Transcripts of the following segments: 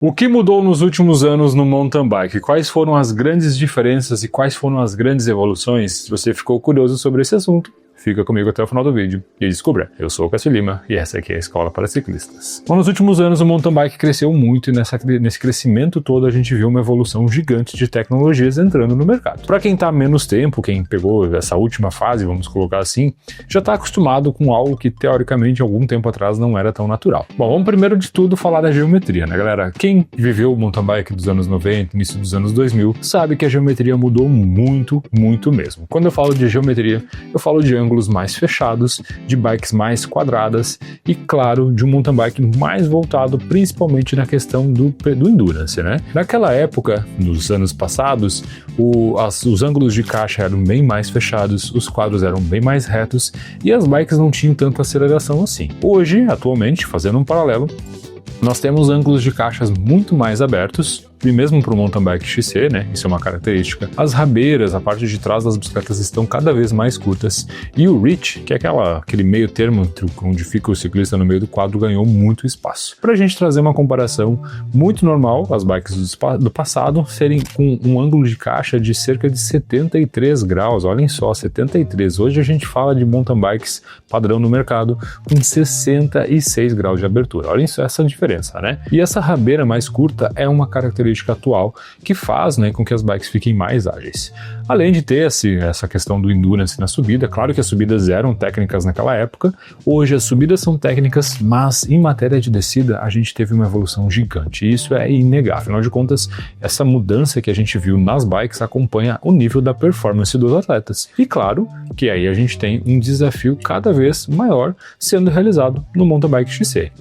O que mudou nos últimos anos no mountain bike? Quais foram as grandes diferenças e quais foram as grandes evoluções? Se você ficou curioso sobre esse assunto, fica comigo até o final do vídeo e descubra. Eu sou o Cássio Lima e essa aqui é a Escola para Ciclistas. Bom, nos últimos anos o mountain bike cresceu muito e nesse crescimento todo a gente viu uma evolução gigante de tecnologias entrando no mercado. Para quem está há menos tempo, quem pegou essa última fase, vamos colocar assim, já está acostumado com algo que teoricamente algum tempo atrás não era tão natural. Bom, vamos primeiro de tudo falar da geometria, né, galera? Quem viveu o mountain bike dos anos 90, início dos anos 2000, sabe que a geometria mudou muito, muito mesmo. Quando eu falo de geometria, eu falo de ângulos mais fechados, de bikes mais quadradas e, claro, de um mountain bike mais voltado principalmente na questão do endurance, né? Naquela época, nos anos passados, os ângulos de caixa eram bem mais fechados, os quadros eram bem mais retos e as bikes não tinham tanta aceleração assim. Hoje, atualmente, fazendo um paralelo, nós temos ângulos de caixas muito mais abertos, e mesmo para o mountain bike XC, né, isso é uma característica. As rabeiras, a parte de trás das bicicletas estão cada vez mais curtas e o reach, que é aquele meio termo onde fica o ciclista no meio do quadro, ganhou muito espaço. Para a gente trazer uma comparação muito normal, as bikes do passado serem com um ângulo de caixa de cerca de 73 graus, olhem só, 73. Hoje a gente fala de mountain bikes padrão no mercado com 66 graus de abertura, olhem só essa diferença, né? E essa rabeira mais curta é uma característica atual que faz, né, com que as bikes fiquem mais ágeis. Além de ter essa questão do endurance na subida, claro que as subidas eram técnicas naquela época, hoje as subidas são técnicas, mas em matéria de descida a gente teve uma evolução gigante e isso é inegável. Afinal de contas, essa mudança que a gente viu nas bikes acompanha o nível da performance dos atletas. E claro que aí a gente tem um desafio cada vez maior sendo realizado no mountain bike XC.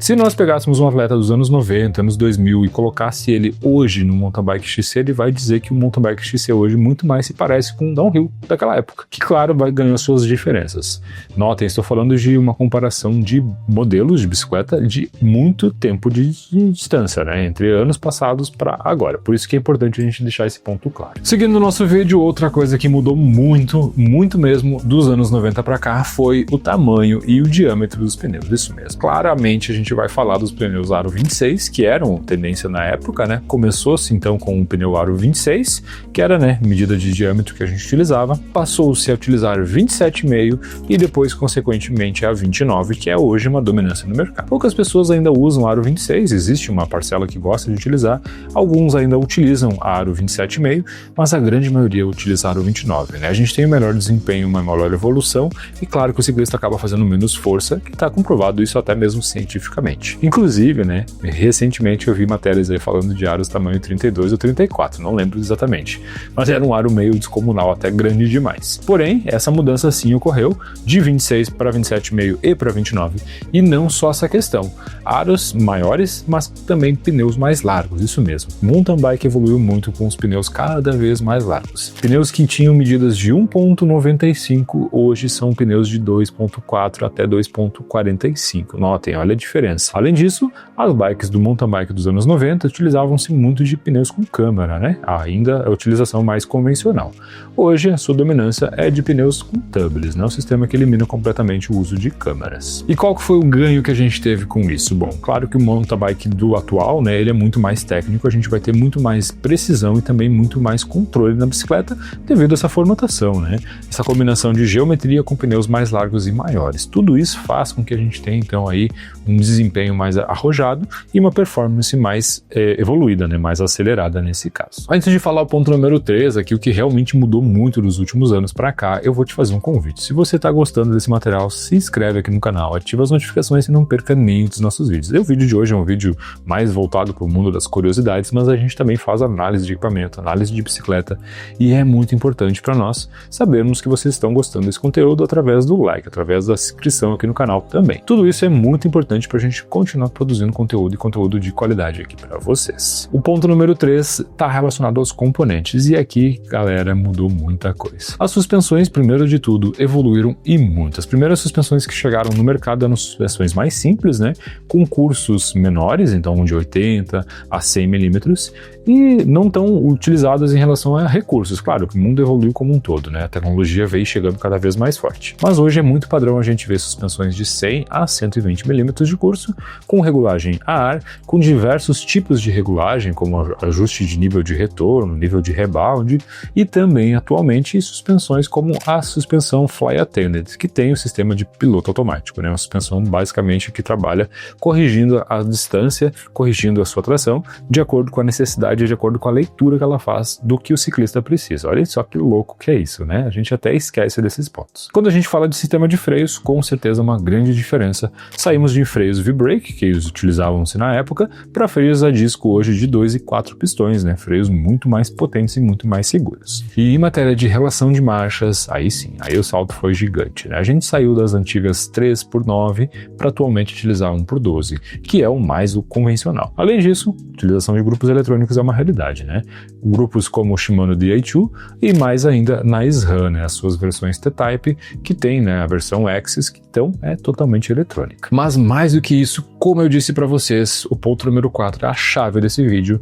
Se nós pegássemos um atleta dos anos 90, anos 2000 e colocasse ele hoje no mountain bike XC, ele vai dizer que o mountain bike XC hoje muito mais se parece com o downhill daquela época, que claro vai ganhar suas diferenças. Notem, estou falando de uma comparação de modelos de bicicleta de muito tempo de distância, né, entre anos passados para agora, por isso que é importante a gente deixar esse ponto claro. Seguindo o nosso vídeo, outra coisa que mudou muito, muito mesmo dos anos 90 para cá foi o tamanho e o diâmetro dos pneus, isso mesmo. Claramente a gente vai falar dos pneus Aro 26, que eram tendência na época, né? Começou-se então com o pneu Aro 26, que era, né, medida de diâmetro que a gente utilizava, passou-se a utilizar 27,5 e depois, consequentemente, a 29, que é hoje uma dominância no mercado. Poucas pessoas ainda usam Aro 26, existe uma parcela que gosta de utilizar, alguns ainda utilizam a Aro 27,5, mas a grande maioria utiliza a Aro 29, né? A gente tem um melhor desempenho, uma maior evolução e claro que o ciclista acaba fazendo menos força, que está comprovado isso até mesmo cientificamente. Inclusive, né, recentemente eu vi matérias aí falando de aros tamanho 32 ou 34, não lembro exatamente, mas era um aro meio descomunal, até grande demais. Porém, essa mudança sim ocorreu de 26 para 27,5 e para 29, e não só essa questão, aros maiores, mas também pneus mais largos, isso mesmo. Mountain bike evoluiu muito com os pneus cada vez mais largos. Pneus que tinham medidas de 1,95 hoje são pneus de 2,4 até 2,45. Notem, olha a diferença. Além disso, as bikes do mountain bike dos anos 90 utilizavam-se muito de pneus com câmara, né? Ainda a utilização mais convencional. Hoje, a sua dominância é de pneus com tubeless, né? Um sistema que elimina completamente o uso de câmaras. E qual que foi o ganho que a gente teve com isso? Bom, claro que o mountain bike do atual, né, ele é muito mais técnico, a gente vai ter muito mais precisão e também muito mais controle na bicicleta devido a essa formatação, né? Essa combinação de geometria com pneus mais largos e maiores. Tudo isso faz com que a gente tenha, então, aí um desempenho mais arrojado e uma performance mais evoluída, né, mais acelerada nesse caso. Antes de falar o ponto número 3, aqui o que realmente mudou muito dos últimos anos para cá, eu vou te fazer um convite. Se você está gostando desse material, se inscreve aqui no canal, ativa as notificações e não perca nenhum dos nossos vídeos. O vídeo de hoje é um vídeo mais voltado para o mundo das curiosidades, mas a gente também faz análise de equipamento, análise de bicicleta e é muito importante para nós sabermos que vocês estão gostando desse conteúdo através do like, através da inscrição aqui no canal também. Tudo isso é muito importante para a gente continuar produzindo conteúdo e conteúdo de qualidade aqui para vocês. O ponto número 3 está relacionado aos componentes e aqui, galera, mudou muita coisa. As suspensões, primeiro de tudo, evoluíram e muito. As primeiras suspensões que chegaram no mercado eram suspensões mais simples, né, com cursos menores, então de 80 a 100 milímetros e não tão utilizadas em relação a recursos. Claro que o mundo evoluiu como um todo, né, a tecnologia veio chegando cada vez mais forte. Mas hoje é muito padrão a gente ver suspensões de 100 a 120 milímetros de curso reforço, com regulagem a ar, com diversos tipos de regulagem, como ajuste de nível de retorno, nível de rebound, e também atualmente suspensões como a suspensão Fly Attended, que tem o sistema de piloto automático, né? Uma suspensão basicamente que trabalha corrigindo a distância, corrigindo a sua tração, de acordo com a necessidade, de acordo com a leitura que ela faz do que o ciclista precisa. Olha só que louco que é isso, né? A gente até esquece desses pontos. Quando a gente fala de sistema de freios, com certeza uma grande diferença. Saímos de freios V-Brake, que eles utilizavam-se na época, para freios a disco hoje de 2 e 4 pistões, né? Freios muito mais potentes e muito mais seguros. E em matéria de relação de marchas, aí sim, aí o salto foi gigante, né? A gente saiu das antigas 3x9 para atualmente utilizar 1x12, que é o mais convencional. Além disso, a utilização de grupos eletrônicos é uma realidade, né? Grupos como o Shimano DI2 e mais ainda na SRAM, né? As suas versões T-Type, que tem, né, a versão Axis, que então é totalmente eletrônica. Mas mais do que isso, como eu disse para vocês, o ponto número 4, a chave desse vídeo,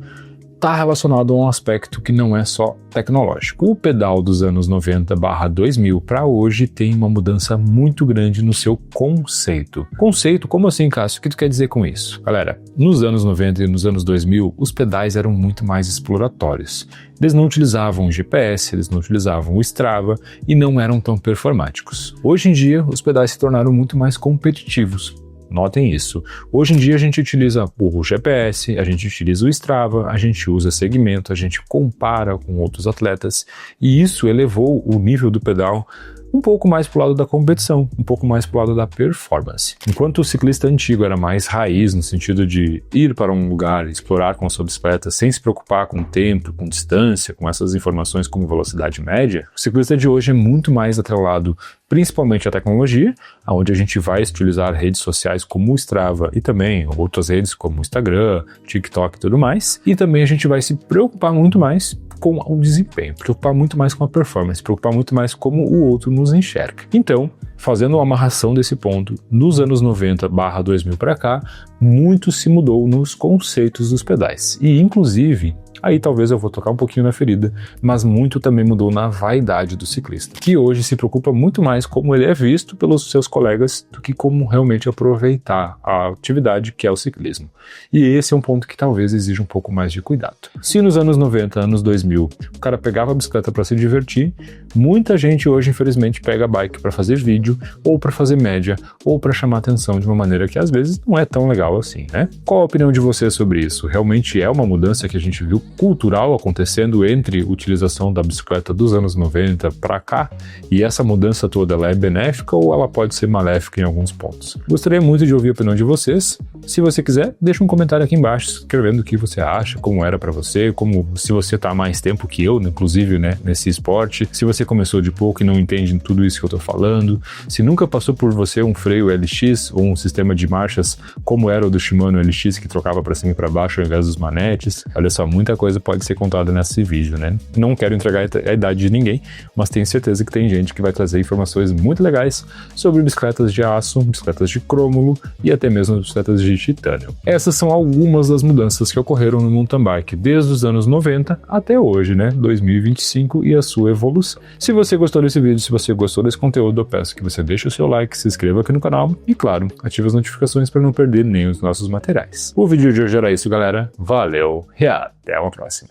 está relacionado a um aspecto que não é só tecnológico. O pedal dos anos 90/2000 para hoje tem uma mudança muito grande no seu conceito. Conceito? Como assim, Cássio? O que tu quer dizer com isso? Galera, nos anos 90 e nos anos 2000, os pedais eram muito mais exploratórios. Eles não utilizavam GPS, eles não utilizavam o Strava e não eram tão performáticos. Hoje em dia, os pedais se tornaram muito mais competitivos. Notem isso. Hoje em dia a gente utiliza o GPS, a gente utiliza o Strava, a gente usa segmento, a gente compara com outros atletas e isso elevou o nível do pedal um pouco mais para o lado da competição, um pouco mais para o lado da performance. Enquanto o ciclista antigo era mais raiz, no sentido de ir para um lugar, explorar com a sua bicicleta, sem se preocupar com tempo, com distância, com essas informações como velocidade média, o ciclista de hoje é muito mais atrelado principalmente à tecnologia, onde a gente vai utilizar redes sociais como o Strava e também outras redes como o Instagram, TikTok e tudo mais, e também a gente vai se preocupar muito mais com o desempenho, preocupar muito mais com a performance, preocupar muito mais como o outro nos enxerga. Então, fazendo uma amarração desse ponto, nos anos 90/2000 para cá, muito se mudou nos conceitos dos pedais. E, inclusive, aí talvez eu vou tocar um pouquinho na ferida, mas muito também mudou na vaidade do ciclista, que hoje se preocupa muito mais como ele é visto pelos seus colegas do que como realmente aproveitar a atividade que é o ciclismo. E esse é um ponto que talvez exija um pouco mais de cuidado. Se nos anos 90, anos 2000, o cara pegava a bicicleta para se divertir, muita gente hoje, infelizmente, pega a bike para fazer vídeo, ou para fazer média, ou para chamar atenção de uma maneira que às vezes não é tão legal assim, né? Qual a opinião de vocês sobre isso? Realmente é uma mudança que a gente viu cultural acontecendo entre a utilização da bicicleta dos anos 90 para cá, e essa mudança toda ela é benéfica ou ela pode ser maléfica em alguns pontos? Gostaria muito de ouvir a opinião de vocês. Se você quiser, deixa um comentário aqui embaixo escrevendo o que você acha, como era para você, como se você tá há mais tempo que eu, inclusive, né, nesse esporte, se você começou de pouco e não entende tudo isso que eu tô falando, se nunca passou por você um freio LX ou um sistema de marchas como era o do Shimano LX que trocava para cima e para baixo ao invés dos manetes. Olha só, muita coisa pode ser contada nesse vídeo, né? Não quero entregar a idade de ninguém, mas tenho certeza que tem gente que vai trazer informações muito legais sobre bicicletas de aço, bicicletas de crômulo e até mesmo bicicletas de titânio. Essas são algumas das mudanças que ocorreram no mountain bike desde os anos 90 até hoje, né? 2025 e a sua evolução. Se você gostou desse vídeo, se você gostou desse conteúdo, eu peço que você deixe o seu like, se inscreva aqui no canal e, claro, ative as notificações para não perder nem os nossos materiais. O vídeo de hoje era isso, galera. Valeu e até a próxima.